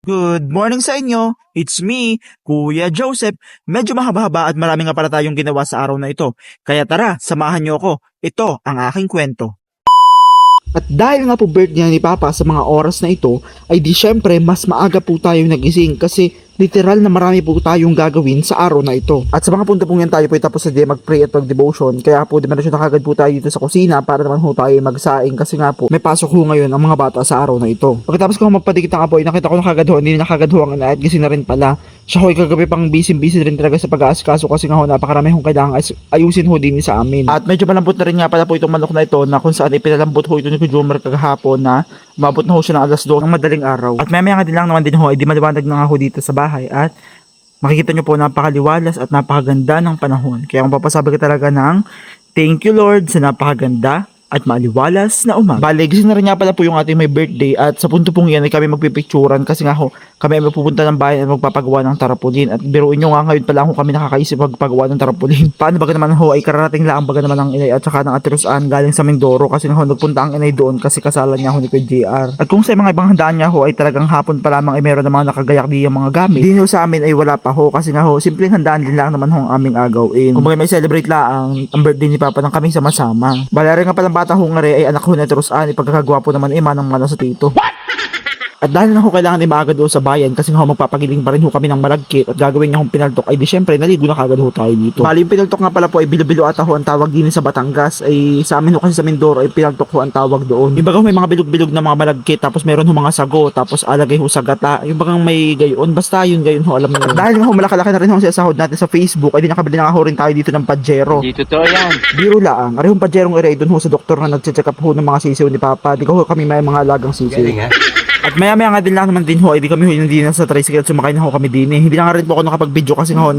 Good morning sa inyo. It's me, Kuya Joseph. Medyo mahaba-haba at marami nga pala tayong ginawa sa araw na ito. Kaya tara, samahan niyo ako. Ito ang aking kwento. At dahil nga po birthday ni Papa sa mga oras na ito, ay di syempre mas maaga po tayong nagising kasi literal na marami po tayong gagawin sa araw na ito. At sa mga punto pong yan tayo po tapos sa day mag-pray at mag-devotion. Kaya po dimansyon na kagad po tayo dito sa kusina para naman po tayo magsaing kasi nga po may pasok po ngayon ang mga bata sa araw na ito. Pagkatapos ko magpadikit ng apoy, nakita ko na kagad ho, hindi na kagad ho ang ina at gising na rin pala. Siya ho'y kagabi pang busy rin talaga sa pag-aasikaso kasi nga ho napakarami hong kailangan ayusin ho din sa amin. At medyo malambot na rin nga pala po itong manok na ito na kung saan ipinalambot ho ito ni Kujumer kagahapon na umabot na ho siya ng alas 2 ng madaling araw. At maya nga din lang naman din ho ay di maliwanag na nga ho dito sa bahay at makikita nyo po napakaliwalas at napakaganda ng panahon. Kaya mapapasabi ka talaga ng thank you Lord sa napakaganda at maliwalas na umaga. Bale, gising na rin nga pala po yung ating may birthday at sa punto pong yan ay kami magpipicturan kasi nga ho, kami ay magpupunta ng bayan at magpapagawa ng tarpaulin at biruin nyo nga ngayon pala kung kami nakakaisip magpagawa ng tarpaulin. Paano baga naman ho ay kararating lang baga naman ng inay at saka ng atirusan galing sa Mindoro kasi nga ho nagpunta ang inay doon kasi kasalan niya ho ni Kuya JR. At kung sa mga ibang handaan niya ho ay talagang hapon pa lamang ay meron ng mga nakagayak di yung mga gamit. Dino sa amin ay wala pa ho kasi nga ho simpleng handaan din lang naman ho ang aming agawin. Kung may celebrate lang ang birthday ni Papa ng kaming sama-sama. Bale nga palang bata ho nga rin ay anak ho na Atirusan ipagkakagwapo naman manang mana sa tito. At dahil na ho kailangan maaga doon sa bayan kasi nga ho magpapagiling pa rin ho kami ng malagkit at gagawin niya hong pinaltok ay di syempre naligo na kagad ho tayo dito. Bali yung pinaltok nga pala po ay bilo-bilo ata ho ang tawag din sa Batangas ay sa amin ho kasi sa Mindoro ay pinaltok ho ang tawag doon. Yung bagang may mga bilog-bilog na mga malagkit tapos meron ho mga sago tapos alagay ho sa gata. Yung bagang may gayon basta yun gayon ho alam mo. At dahil nga ho malaki-laki na rin ho sa sahod natin sa Facebook ay di nakabili na nga ho rin tayo dito ng Pajero. Dito to yan. Biro lang. Ari hong Pajerong ere doon ho sa doktor na nagche-check up ho ng mga sisiw ni Papa. Di ko ho kami may mga alagang sisiw. At maya nga din lang naman din ho, di kami ho hindi na sa tricycle sumakay na ho kami din eh. Hindi na nga rin po ako nakapag-video kasi nga ho,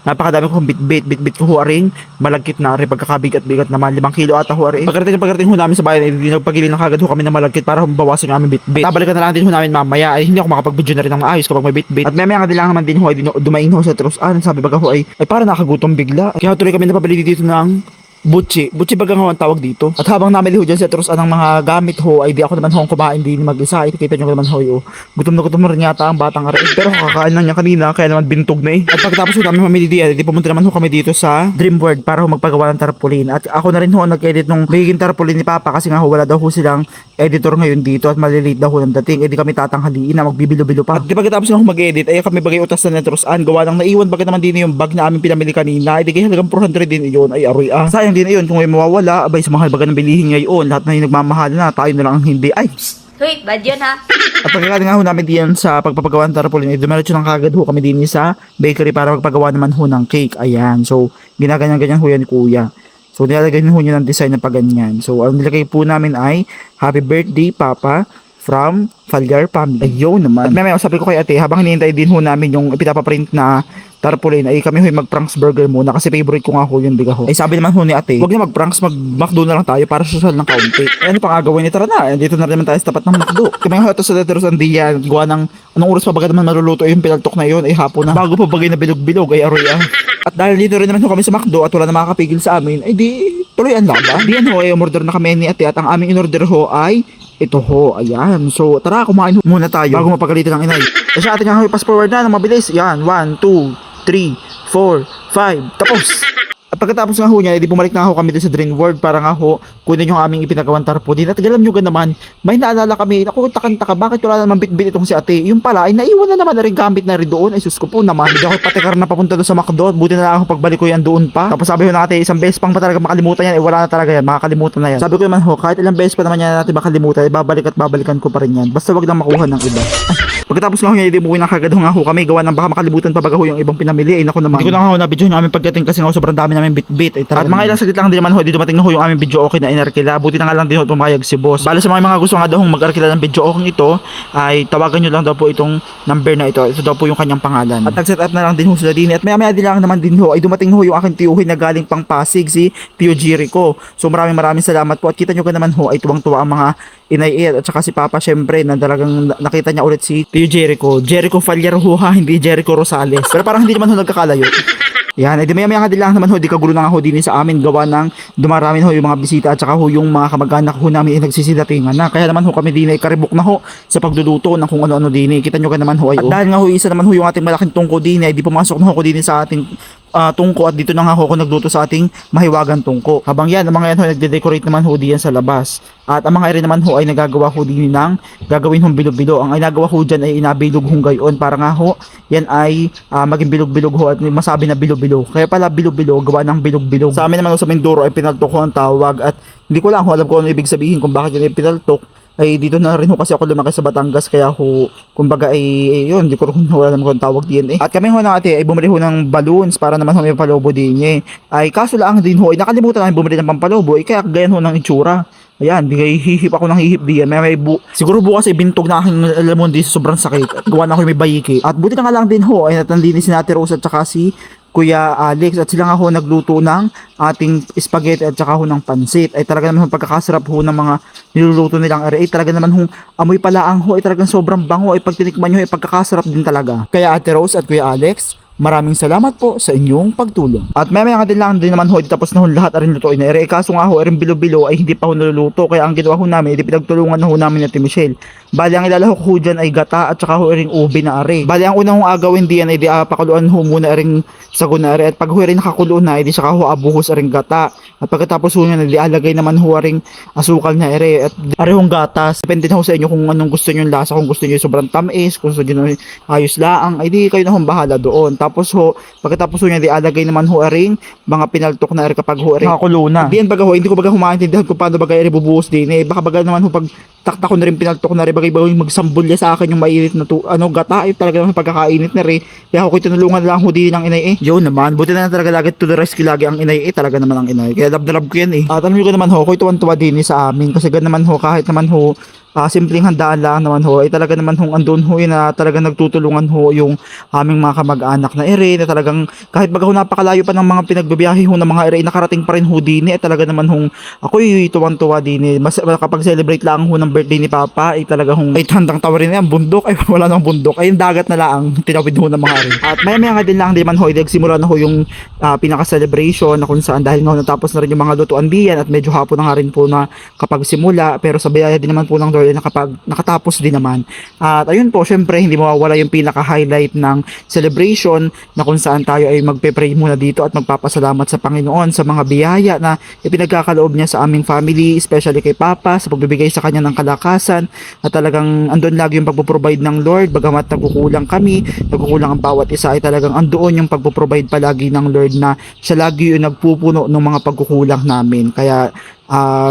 napakadami kong bitbit ko ho aring malagkit na rin pagkakabigat-bigat naman 5 kilo ata ho aring. Pagkarating ho namin sa bayan, hindi nagpagili na kagad ho kami ng malagkit para bawasan yung aming bitbit. Tabalikan na lang din ho namin mamaya, ay hindi ako makapag-video na rin ng maayos kapag may bitbit. At maya nga din lang naman din ho, ay dumain ho sa Atirusan, sabi baga ho ay para nakagutom bigla. Kaya tuloy kami napabili dito ng Butchi bagang ho ang tawag dito. At habang namili ho dyan sa Atirusan ng mga gamit ho, ay di ako naman ho ang kumain din mag-isa. Kita nyo naman ho yo. Gutom na rin yata ang batang aray. Pero kakain lang niya kanina, kaya naman bintog na eh. At pagkatapos ho namin mamili di pumunta naman ho kami dito sa Dream World para ho magpagawa ng tarpaulin. At ako na rin ho nag-edit nung magiging tarpaulin ni Papa kasi nga ho wala daw ho silang editor ngayon dito at malilate daw ho ng dating. Eh di kami tatanghaliin na magbibilo-bilo pa. At di pagkatapos na ho mag-edit, ay kami bagay utas na Atirusan. Gawa nang naiwan baga naman din yung bag na aming pinamili kanina. Ay di kaya halagang 400 din iyon. Ay aroy sayang din iyon kung may mawawala. Abay sa mahal baga ng bilihin ngayon. Lahat na yung nagmamahal na. Tayo na lang ang hindi. Ay! Hoy, bad yun ha? At pagkakating nga ho namin diyan sa pagpapagawa ng tarpaulin, ay dumiretso ng kagad ho kami din sa bakery para magpagawa naman ho ng cake. Ayan. So, ginaganyan-ganyan ho yan ni Kuya. So, nilalagay ho niya ng design na paganyan. So, ang nilagay po namin ay Happy Birthday, Papa, from Falgar Family. Ayun naman. At may sabi ko kay ate, habang hinihintay din ho namin yung ipinapaprint na tarpaulin, ay kami ho mag-Frank's Burger muna kasi favorite ko nga ho yun biga ho. Ay sabi naman ho ni ate, huwag na mag-Frank's, mag-McDo na lang tayo para social ng kaunti. Ay ano pang agawin ni tara na, dito na naman tayo sa tapat ng McDo. Kami nga ito sa Atirusan diyan, gawa ng anong oras pa baga naman maluluto yung pinaltok na yun, ay hapon na. Bago pa bagay na bilog-bilog, ay aroy ah. At dahil dito rin naman ho kami sa McDo at wala na makakapigil sa amin, ay di tuloy ang laba. Diyan ho ay umorder na kami ni ate at ang aming inorder ho ay ito ho, ayan. So, tara, kumain muna tayo bago mapagalitan ng inay. E sa atin nga ho, fast forward na ng mabilis. Yan, 1, 2, 3, 4, 5, tapos. At pagkatapos nga ho niya, edi bumalik na ho kami doon sa Dream World para nga ho, kunin yung aming ipinagawang tarpaulin. At alam nyo ka naman, may naalala kami, naku, takanta ka, bakit wala naman bitbit itong si ate? Yung pala, ay naiwan na naman na rin gamit na rin doon. Ay sus ko po naman, hindi ako patikar na papunta doon sa McDo. Buti na lang ako pagbalik ko yan doon pa. Tapos sabi ko na ate, isang beses pang pa talaga makalimutan yan, eh wala na talaga yan, makakalimutan na yan. Sabi ko naman ho, kahit ilang beses pa naman yan natin makalimutan, eh babalik at babalikan ko pa rin yan. Basta wag lang makuha ng iba. Pagkatapos nga ho niya, hindi mo kinakagad ho nga ho kami, gawa ng baka makalimutan pa baga ho yung ibang pinamili. Ay naku naman. Hindi ko na ho na video yung aming pagdating kasi nga ho, sobrang dami namin bitbit. Ay, at mga ilang saglit lang din naman ho, di dumating na ho yung aming video okay na inarkila. Buti na nga lang din ho pumayag si boss. Bale sa mga gusto nga daw hong mag-arkila ng video okay ito, ay tawagan nyo lang daw po itong number na ito. Ito daw po yung kanyang pangalan. At nag-set up na lang din ho sila din. At maya din lang naman din ho, ay dumating ho yung aking tiyuhin na galing pang Pasig, si Tio Jericho. So maraming salamat po. At kita nyo ka naman ho, ay tuwang-tuwa ang mga inay at saka si Papa syempre na talagang nakita niya ulit si Tio Jericho. Jericho Fallar ho ha, hindi Jericho Rosales. Pero parang hindi naman ho nagkakalayo. Yan, edi maya nga din lang naman ho, di kagulo na nga ho din sa amin gawa ng dumarami ho yung mga bisita at saka ho yung mga kamag-anak ho namin ay nagsisidatingan na. Kaya naman ho kami din ay karibok na ho sa pagluluto ng kung ano-ano din. Kita nyo ka naman ho ay at dahil nga ho isa naman ho yung ating malaking tungko din ay di pumasok na ho ko din sa ating tungko at dito na nga ho ako nagluto sa ating mahiwagang tungko. Habang yan, ang mga yan ho nagde-decorate naman ho diyan sa labas. At ang mga rin naman ho ay nagagawa ho din ng gagawin hong bilog-bilog. Ang inagawa ho dyan ay inabilog hong gayon para nga ho yan ay maging bilog-bilog ho at masabi na bilog-bilog. Kaya pala bilog-bilog, gawa ng bilog-bilog. Sa amin naman ho sa Mindoro ay pinaltok ho ang tawag at hindi ko lang ho alam kung ano ibig sabihin kung bakit yun ay pinaltok. Ay dito na rin ho kasi ako lumaki sa Batangas kaya ho kumbaga ay yun hindi ko rin ho alam kung tawag din eh. At kami ho na ate ay bumili ho ng balloons para naman ho may palobo din eh. Ay kaso lang din ho ay nakalimutan namin bumili ng pampalobo ay kaya ganyan ho ng itsura. Ayan, di kayo hihip ako ng hihip diyan. Siguro bukas ay bintog na aking alamon di sa sobrang sakit. Gawa na ako may bayiki. At buti na nga lang din ho ay natandini si Ate Rose at saka si Kuya Alex at sila nga ho nagluto ng ating spaghetti at saka ho ng pansit. Ay talaga naman pagkakasarap ho ng mga niluluto nilang are. Ay talaga naman ho amoy palaang ho ay talagang sobrang bango ay pag tinikman nyo ay pagkakasarap din talaga. Kaya Ate Rose at Kuya Alex, maraming salamat po sa inyong pagtulong. At may nga din lang din naman ho, tapos na ho lahat aring lutuin na ere. Kaso nga ho, aring bilo-bilo ay hindi pa ho naluluto. Kaya ang ginawa ho namin, pinagtulungan na ho namin ni Michelle. Bali, ang ilalahok ho dyan ay gata at saka ho aring ubi na are. Bali, ang unang ho agawin diyan ay di pakuluan ho muna aring sago na are. At pag ho aring nakakulo na, di saka ho abuhos aring gata. At pagkatapos ho nyo, di alagay naman ho aring asukal na are. At are hong gatas. Depende na ho sa inyo kung anong gusto nyo yung lasa. Kung gusto nyo sobrang tamis, kung gusto nyo ayos laang, ay di kayo na hong bahala doon. Tapos ho, pagkatapos ho niya, di alagay naman ho aring mga pinaltok na aring kapag ho aring nakakulo na. Diyan baga ho, hindi ko baga humaintindihan kung paano baga aring bubuhos din eh. Baka baga naman ho pag takta ko na rin pinaltok na rin bagay baga magsambulya sa akin yung mainit na gata eh, talaga naman pagkakainit na rin. Kaya ako tinulungan lang ho din ng inay eh. Yun naman, buti na talaga lagi to the rescue lagi ang inay eh, talaga naman ang inay. Kaya love na love ko yan eh. At alam nyo ko naman ho, ako'y tuwan-tuwa din sa amin kasi gan naman ho, kahit naman ho simpleng handaan lang naman ho ay talaga naman hong andun ho yun na talagang nagtutulungan ho yung aming mga kamag-anak na ere na talagang kahit baga ho napakalayo pa ng mga pinagbabiyahe ho ng mga ere nakarating pa rin ho din at talaga naman hong ako'y tuwang-tuwa din mas kapag celebrate lang ho ng birthday ni Papa ay talaga hong ay handang tawarin na yan bundok ay wala nang bundok ay yung dagat na lang tinawid ho ng mga ere at maya nga din lang di man ho nagsimula na ho yung pinaka-celebration na kung saan dahil nga ho natapos na rin yung mga lutuan diyan at medyo hapon na nga rin po na kapag simula pero sa biyaya din naman po ng Lord nakatapos din naman. At ayun po, syempre hindi mawawala yung pinaka-highlight ng celebration na kung saan tayo ay magpe-pray muna dito at magpapasalamat sa Panginoon sa mga biyaya na ipinagkakaloob niya sa aming family, especially kay Papa sa pagbibigay sa kanya ng kalakasan at talagang andun lagi yung pagpo-provide ng Lord bagamat nagkukulang kami, nagkukulang ang bawat isa ay talagang andoon yung pagpo-provide palagi ng Lord na siya lagi yung nagpupuno ng mga pagkukulang namin. Kaya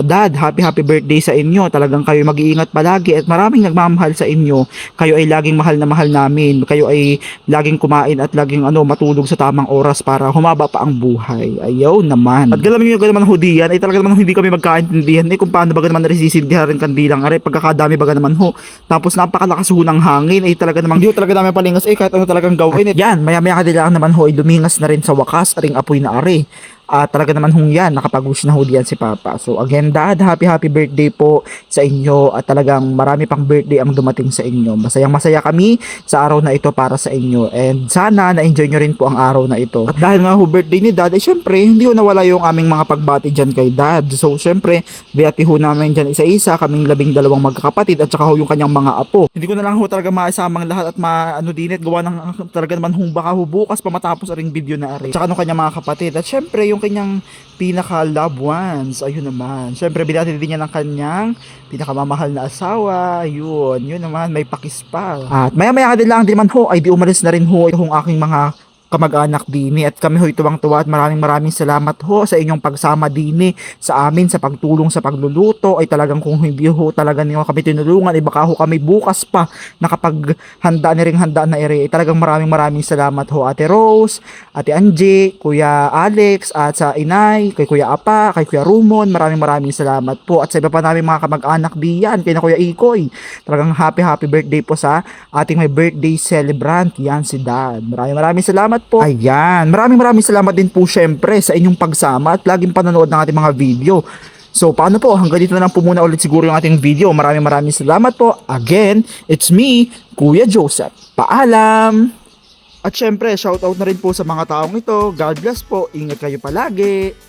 Dad, happy birthday sa inyo. Talagang kayo mag-iingat palagi at maraming nagmamahal sa inyo. Kayo ay laging mahal na mahal namin. Kayo ay laging kumain at laging matulog sa tamang oras para humaba pa ang buhay. Ayaw naman. At galamin nyo naman ho diyan, ay talaga naman hindi kami magkaintindihan kung paano baga naman nasisindihan rin kandilang are pagkakadami baga naman ho. Tapos napakalakas ho ng hangin ay talaga naman hindi ho talaga namin palingas kahit ano talagang gawin. At yan, maya-maya kadilang naman ho ay lumingas na rin sa wakas aring apoy na are. Talaga naman hong yan, nakapag-wish na ho diyan si Papa. So again, Dad, happy birthday po sa inyo at talagang marami pang birthday ang dumating sa inyo. Masayang-masaya kami sa araw na ito para sa inyo and sana na-enjoy nyo rin po ang araw na ito. At dahil nga ho birthday ni Dad, syempre, hindi ho nawala yung aming mga pagbati dyan kay Dad. So syempre, biyati ho namin dyan isa-isa, kaming 12 magkakapatid at saka ho yung kanyang mga apo. Hindi ko na lang ho talaga maisamang lahat at dinit, gawa ng talaga naman hong baka ho bukas pa matapos aring video na ari. Tsaka nung kanyang mga kapatid at syempre, yung kanyang pinaka-loved ones. Ayun naman. Siyempre, binati din niya ng kanyang pinakamamahal na asawa. Yun naman, may pakis pa. At maya-maya din lang, di man ho, ay di umalis na rin ho yung aking mga kamag-anak dini at kami ho'y tuwang-tuwa at maraming salamat ho sa inyong pagsama dini sa amin sa pagtulong sa pagluluto ay talagang kung hindi ho talaga niyo kami tinulungan ay baka ho kami bukas pa nakapaghanda na ring handa na ere ay talagang maraming salamat ho Ate Rose, Ate Angie, Kuya Alex at sa inay, kay Kuya Apa, kay Kuya Rumon, maraming salamat po at sa iba pa namin mga kamag-anak diyan kay na Kuya Ikoy. Talagang happy birthday po sa ating may birthday celebrant yan si Dad. Maraming salamat po. Ayan, maraming salamat din po syempre sa inyong pagsama at laging panonood ng ating mga video. So paano po, hanggang dito na lang po muna ulit siguro yung ating video. Maraming salamat po. Again, it's me, Kuya Joseph. Paalam! At syempre, shoutout na rin po sa mga taong ito. God bless po. Ingat kayo palagi.